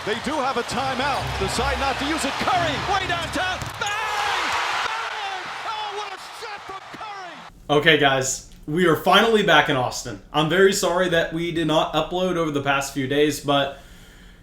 They do have a timeout. Decide not to use it. Curry, way downtown. Bang! Bang! Oh, what a shot from Curry! Okay, guys, we are finally back in Austin. I'm very sorry that we did not upload over the past few days, but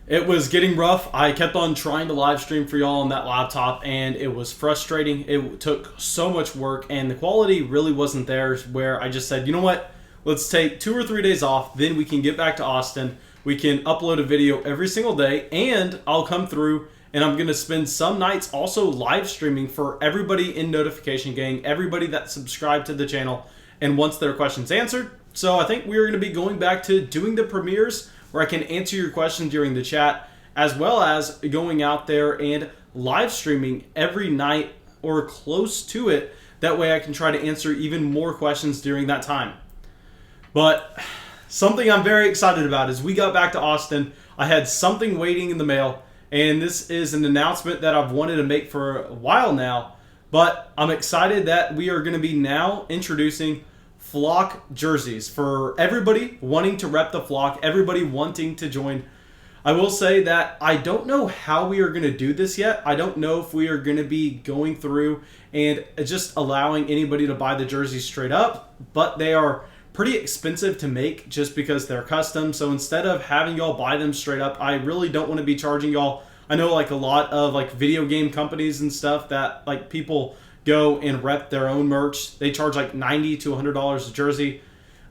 it was getting rough. I kept on trying to live stream for y'all on that laptop, and it was frustrating. It took so much work, and the quality really wasn't there, where I just said, you know what? Let's take 2 or 3 days off, then we can get back to Austin. We can upload a video every single day, and I'll come through, and I'm going to spend some nights also live streaming for everybody in Notification Gang, everybody that subscribed to the channel and wants their questions answered. So I think we're going to be going back to doing the premieres where I can answer your questions during the chat, as well as going out there and live streaming every night or close to it. That way I can try to answer even more questions during that time. But something I'm very excited about is we got back to Austin. I had something waiting in the mail, and this is an announcement that I've wanted to make for a while now. But I'm excited that we are going to be now introducing Flock jerseys for everybody wanting to rep the Flock, everybody wanting to join. I will say that I don't know how we are going to do this yet. I don't know if we are going to be going through and just allowing anybody to buy the jerseys straight up, but they are pretty expensive to make just because they're custom. So instead of having y'all buy them straight up, I really don't want to be charging y'all. I know like a lot of like video game companies and stuff that like people go and rep their own merch. They charge like $90 to $100 a jersey.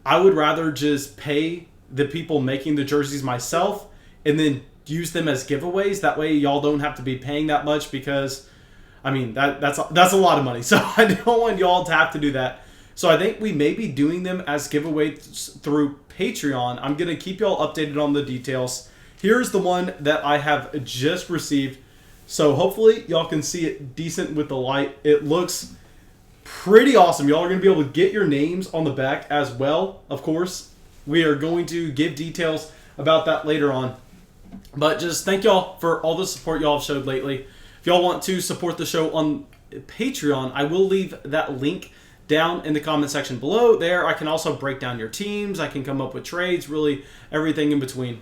I would rather just pay the people making the jerseys myself and then use them as giveaways. That way y'all don't have to be paying that much, because I mean that's a lot of money. So I don't want y'all to have to do that. So I think we may be doing them as giveaways through Patreon. I'm going to keep y'all updated on the details. Here's the one that I have just received. So hopefully y'all can see it decent with the light. It looks pretty awesome. Y'all are going to be able to get your names on the back as well. Of course, we are going to give details about that later on. But just thank y'all for all the support y'all have showed lately. If y'all want to support the show on Patreon, I will leave that link down in the comment section below. There I can also break down your teams. I can come up with trades, really everything in between.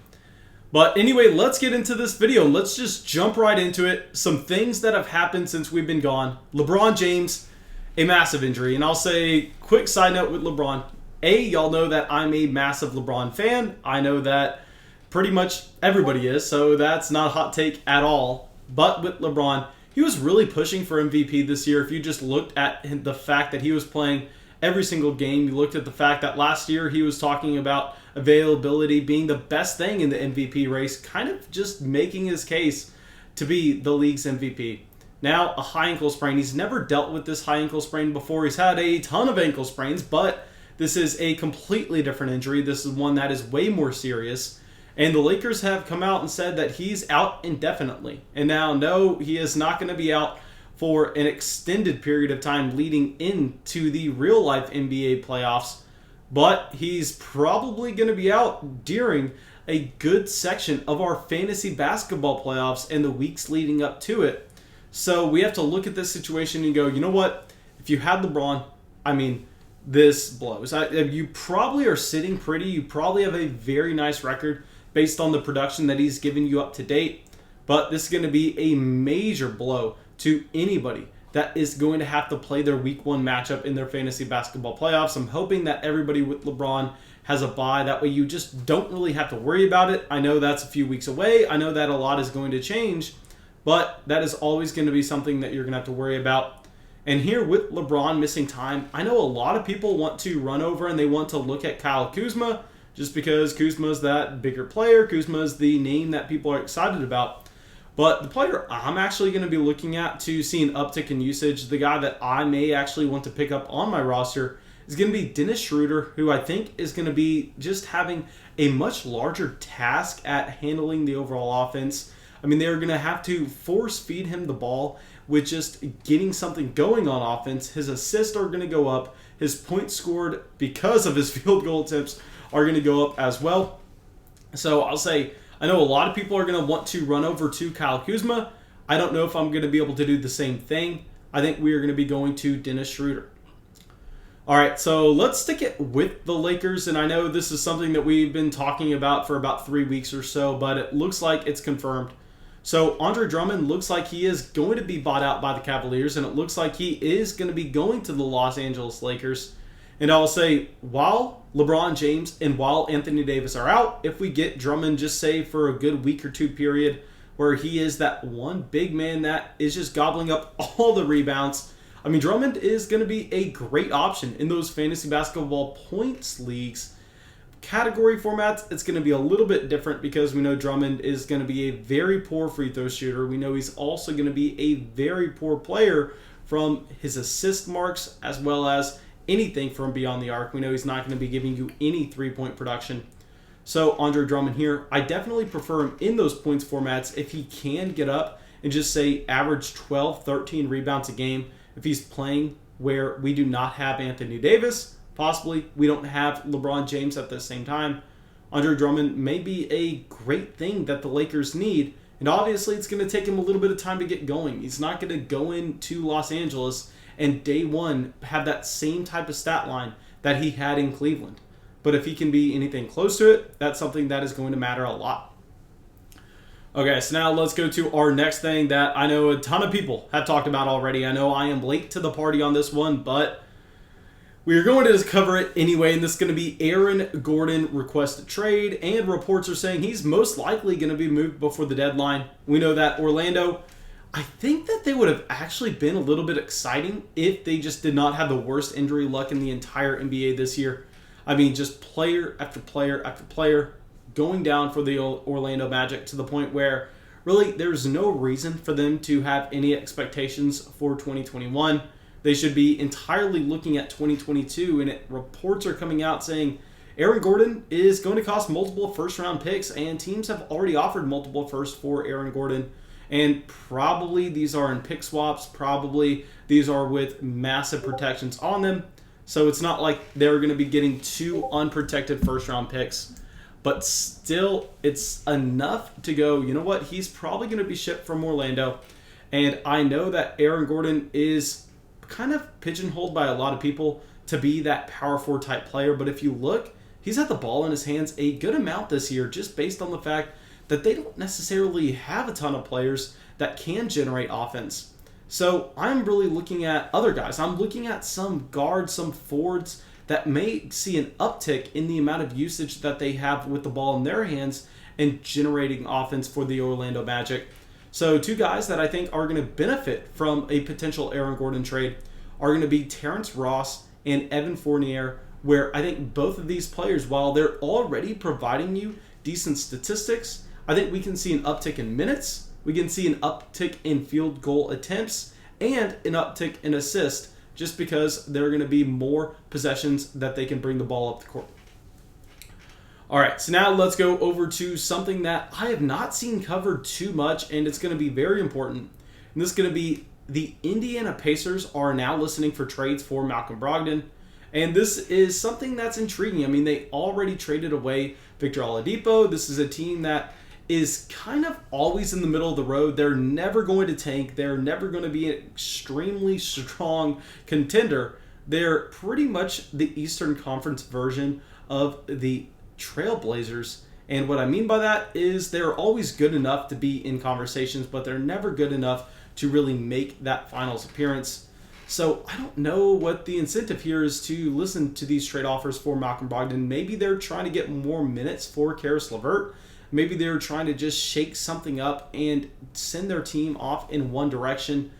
But anyway, let's get into this video. Let's just jump right into it. Some things that have happened since we've been gone. LeBron James, a massive injury. And I'll say, quick side note with LeBron. Y'all know that I'm a massive LeBron fan. I know that pretty much everybody is, so that's not a hot take at all. But with LeBron, he was really pushing for MVP this year. If you just looked at the fact that he was playing every single game, you looked at the fact that last year he was talking about availability being the best thing in the MVP race, kind of just making his case to be the league's MVP. Now, a high ankle sprain. He's never dealt with this high ankle sprain before. He's had a ton of ankle sprains, but this is a completely different injury. This is one that is way more serious. And the Lakers have come out and said that he's out indefinitely. And now, no, he is not going to be out for an extended period of time leading into the real-life NBA playoffs. But he's probably going to be out during a good section of our fantasy basketball playoffs and the weeks leading up to it. So we have to look at this situation and go, you know what? If you had LeBron, I mean, this blows. You probably are sitting pretty. You probably have a very nice record based on the production that he's given you up to date. But this is going to be a major blow to anybody that is going to have to play their week 1 matchup in their fantasy basketball playoffs. I'm hoping that everybody with LeBron has a bye. That way you just don't really have to worry about it. I know that's a few weeks away. I know that a lot is going to change, but that is always going to be something that you're going to have to worry about. And here with LeBron missing time, I know a lot of people want to run over and they want to look at Kyle Kuzma, just because Kuzma's that bigger player. Kuzma's the name that people are excited about. But the player I'm actually going to be looking at to see an uptick in usage, the guy that I may actually want to pick up on my roster, is going to be Dennis Schroeder, who I think is going to be just having a much larger task at handling the overall offense. I mean, they're going to have to force feed him the ball with just getting something going on offense. His assists are going to go up. His points scored because of his field goal attempts are going to go up as well. So I'll say, I know a lot of people are going to want to run over to Kyle Kuzma. I don't know if I'm going to be able to do the same thing. I think we are going to be going to Dennis Schroeder. All right, so let's stick it with the Lakers. And I know this is something that we've been talking about for about 3 weeks or so, but it looks like it's confirmed. So Andre Drummond looks like he is going to be bought out by the Cavaliers, and it looks like he is going to be going to the Los Angeles Lakers. And I'll say, while LeBron James and while Anthony Davis are out, if we get Drummond just say for a good week or two period where he is that one big man that is just gobbling up all the rebounds, I mean, Drummond is going to be a great option in those fantasy basketball points leagues. Category formats, it's going to be a little bit different because we know Drummond is going to be a very poor free throw shooter. We know he's also going to be a very poor player from his assist marks as well as anything from beyond the arc. We know he's not going to be giving you any three-point production. So Andre Drummond here, I definitely prefer him in those points formats if he can get up and just say average 12, 13 rebounds a game. If he's playing where we do not have Anthony Davis, possibly we don't have LeBron James at the same time, Andre Drummond may be a great thing that the Lakers need. And obviously it's going to take him a little bit of time to get going. He's not going to go into Los Angeles and day one have that same type of stat line that he had in Cleveland. But if he can be anything close to it, that's something that is going to matter a lot. Okay, so now let's go to our next thing that I know a ton of people have talked about already. I know I am late to the party on this one, but we are going to just cover it anyway, and this is going to be Aaron Gordon requested trade, and reports are saying he's most likely going to be moved before the deadline. We know that Orlando, I think that they would have actually been a little bit exciting if they just did not have the worst injury luck in the entire NBA this year. I mean, just player after player after player going down for the Orlando Magic to the point where really there's no reason for them to have any expectations for 2021. They should be entirely looking at 2022, and reports are coming out saying Aaron Gordon is going to cost multiple first-round picks, and teams have already offered multiple firsts for Aaron Gordon. And probably these are in pick swaps, probably these are with massive protections on them. So it's not like they're going to be getting 2 unprotected first-round picks. But still, it's enough to go, you know what, he's probably going to be shipped from Orlando. And I know that Aaron Gordon is kind of pigeonholed by a lot of people to be that power forward type player. But if you look, he's had the ball in his hands a good amount this year just based on the fact that they don't necessarily have a ton of players that can generate offense. So I'm really looking at other guys. I'm looking at some guards, some forwards that may see an uptick in the amount of usage that they have with the ball in their hands and generating offense for the Orlando Magic. So 2 guys that I think are going to benefit from a potential Aaron Gordon trade are going to be Terrence Ross and Evan Fournier, where I think both of these players, while they're already providing you decent statistics, I think we can see an uptick in minutes, we can see an uptick in field goal attempts, and an uptick in assists, just because there are going to be more possessions that they can bring the ball up the court. All right, so now let's go over to something that I have not seen covered too much, and it's going to be very important. And this is going to be the Indiana Pacers are now listening for trades for Malcolm Brogdon. And this is something that's intriguing. I mean, they already traded away Victor Oladipo. This is a team that is kind of always in the middle of the road. They're never going to tank. They're never going to be an extremely strong contender. They're pretty much the Eastern Conference version of the Trailblazers. And what I mean by that is they're always good enough to be in conversations, but they're never good enough to really make that finals appearance. So I don't know what the incentive here is to listen to these trade offers for Malcolm Brogdon. Maybe they're trying to get more minutes for Karis LeVert. Maybe they're trying to just shake something up and send their team off in one direction.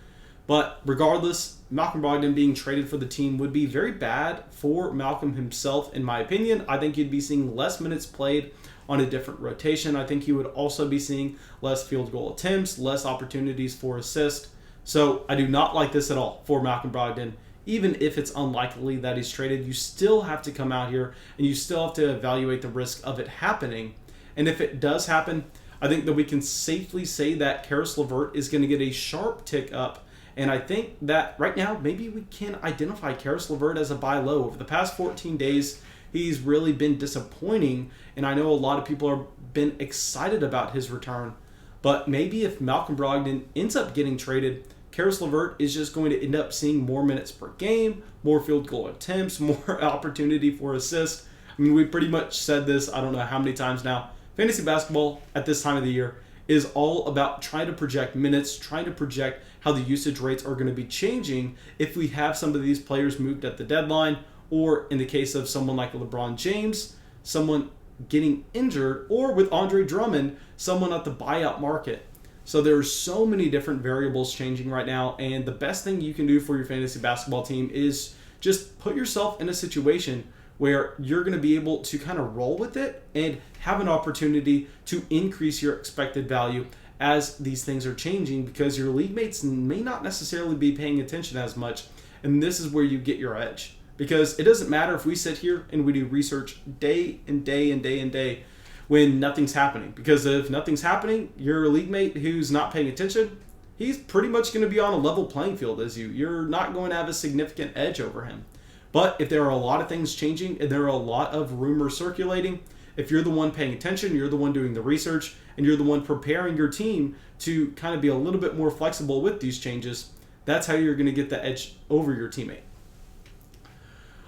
But regardless, Malcolm Brogdon being traded for the team would be very bad for Malcolm himself, in my opinion. I think you'd be seeing less minutes played on a different rotation. I think you would also be seeing less field goal attempts, less opportunities for assist. So I do not like this at all for Malcolm Brogdon. Even if it's unlikely that he's traded, you still have to come out here and you still have to evaluate the risk of it happening. And if it does happen, I think that we can safely say that Karis LeVert is going to get a sharp tick up. And I think that right now, maybe we can identify Karis LeVert as a buy low. Over the past 14 days, he's really been disappointing. And I know a lot of people have been excited about his return. But maybe if Malcolm Brogdon ends up getting traded, Karis LeVert is just going to end up seeing more minutes per game, more field goal attempts, more opportunity for assists. I mean, we pretty much said this, I don't know how many times now. Fantasy basketball at this time of the year is all about trying to project minutes, trying to project how the usage rates are going to be changing if we have some of these players moved at the deadline, or in the case of someone like LeBron James, someone getting injured, or with Andre Drummond, someone at the buyout market. So there's so many different variables changing right now, and the best thing you can do for your fantasy basketball team is just put yourself in a situation where you're going to be able to kind of roll with it and have an opportunity to increase your expected value as these things are changing, because your league mates may not necessarily be paying attention as much, and this is where you get your edge. Because it doesn't matter if we sit here and we do research day and day and day and day when nothing's happening. Because if nothing's happening, your league mate who's not paying attention, he's pretty much going to be on a level playing field as you. You're not going to have a significant edge over him. But if there are a lot of things changing and there are a lot of rumors circulating, if you're the one paying attention, you're the one doing the research, and you're the one preparing your team to kind of be a little bit more flexible with these changes, that's how you're going to get the edge over your teammate.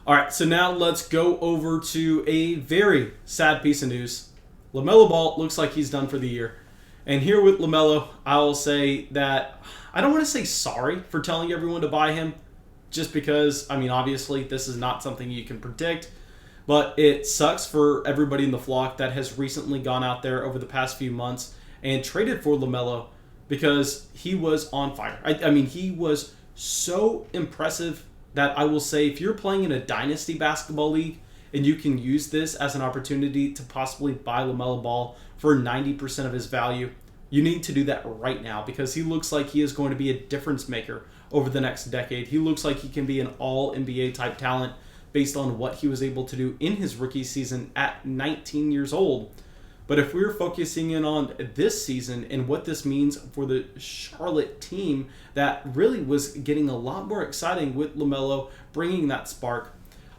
All right, so now let's go over to a very sad piece of news. LaMelo Ball looks like he's done for the year. And here with LaMelo, I'll say that I don't want to say sorry for telling everyone to buy him, just because, I mean, obviously this is not something you can predict, but it sucks for everybody in the flock that has recently gone out there over the past few months and traded for LaMelo, because he was on fire. I mean, he was so impressive that I will say, if you're playing in a dynasty basketball league and you can use this as an opportunity to possibly buy LaMelo Ball for 90% of his value, you need to do that right now, because he looks like he is going to be a difference maker over the next decade. He looks like he can be an all-NBA type talent based on what he was able to do in his rookie season at 19 years old. But if we're focusing in on this season and what this means for the Charlotte team that really was getting a lot more exciting with LaMelo bringing that spark,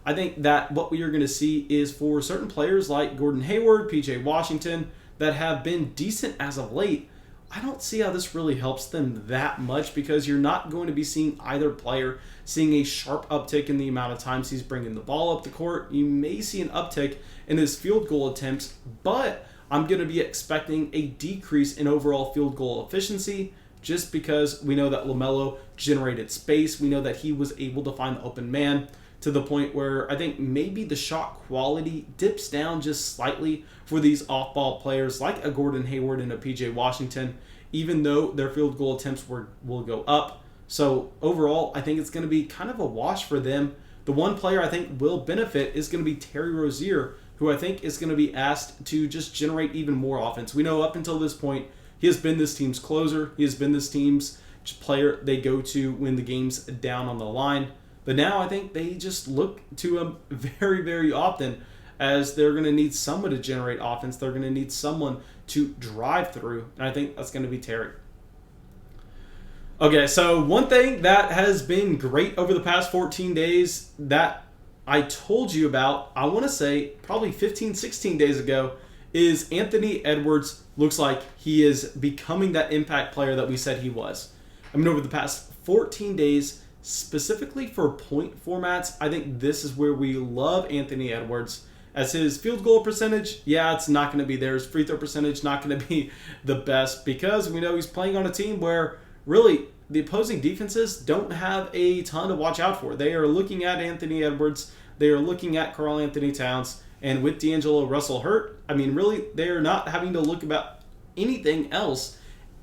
I think that what we are going to see is for certain players like Gordon Hayward, PJ Washington, that have been decent as of late, I don't see how this really helps them that much, because you're not going to be seeing either player seeing a sharp uptick in the amount of times he's bringing the ball up the court. You may see an uptick in his field goal attempts, but I'm going to be expecting a decrease in overall field goal efficiency, just because we know that LaMelo generated space. We know that he was able to find the open man, to the point where I think maybe the shot quality dips down just slightly for these off-ball players like a Gordon Hayward and a PJ Washington, even though their field goal attempts will go up. So overall, I think it's going to be kind of a wash for them. The one player I think will benefit is going to be Terry Rozier, who I think is going to be asked to just generate even more offense. We know up until this point, he has been this team's closer. He has been this team's player they go to when the game's down on the line. But now I think they just look to him very, very often, as they're going to need someone to generate offense. They're going to need someone to drive through, and I think that's going to be Terry. Okay, so one thing that has been great over the past 14 days that I told you about, I want to say probably 15, 16 days ago, is Anthony Edwards looks like he is becoming that impact player that we said he was. I mean, over the past 14 days, specifically for point formats, I think this is where we love Anthony Edwards. As his field goal percentage, yeah, it's not going to be there. His free throw percentage, not going to be the best, because we know he's playing on a team where really the opposing defenses don't have a ton to watch out for. They are looking at Anthony Edwards. They are looking at Karl Anthony Towns. And with D'Angelo Russell hurt, I mean, really, they are not having to look about anything else.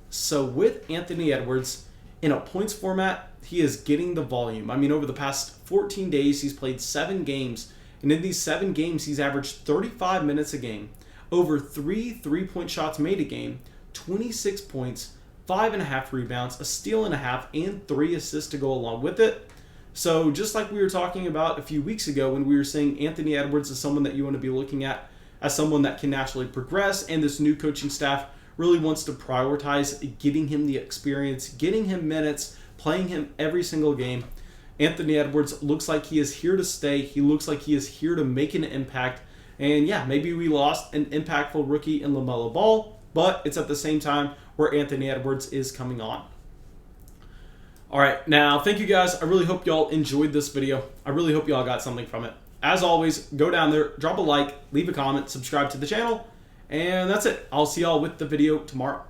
So with Anthony Edwards, in a points format, he is getting the volume. I mean, over the past 14 days, he's played 7 games. And in these 7 games, he's averaged 35 minutes a game, over 3 3-point shots made a game, 26 points, 5.5 rebounds, a steal and a half, and 3 assists to go along with it. So just like we were talking about a few weeks ago when we were saying Anthony Edwards is someone that you want to be looking at as someone that can naturally progress, and this new coaching staff really wants to prioritize getting him the experience, getting him minutes, playing him every single game. Anthony Edwards looks like he is here to stay. He looks like he is here to make an impact. And yeah, maybe we lost an impactful rookie in LaMelo Ball, but it's at the same time where Anthony Edwards is coming on. All right, now thank you guys. I really hope y'all enjoyed this video. I really hope y'all got something from it. As always, go down there, drop a like, leave a comment, subscribe to the channel, and that's it. I'll see y'all with the video tomorrow.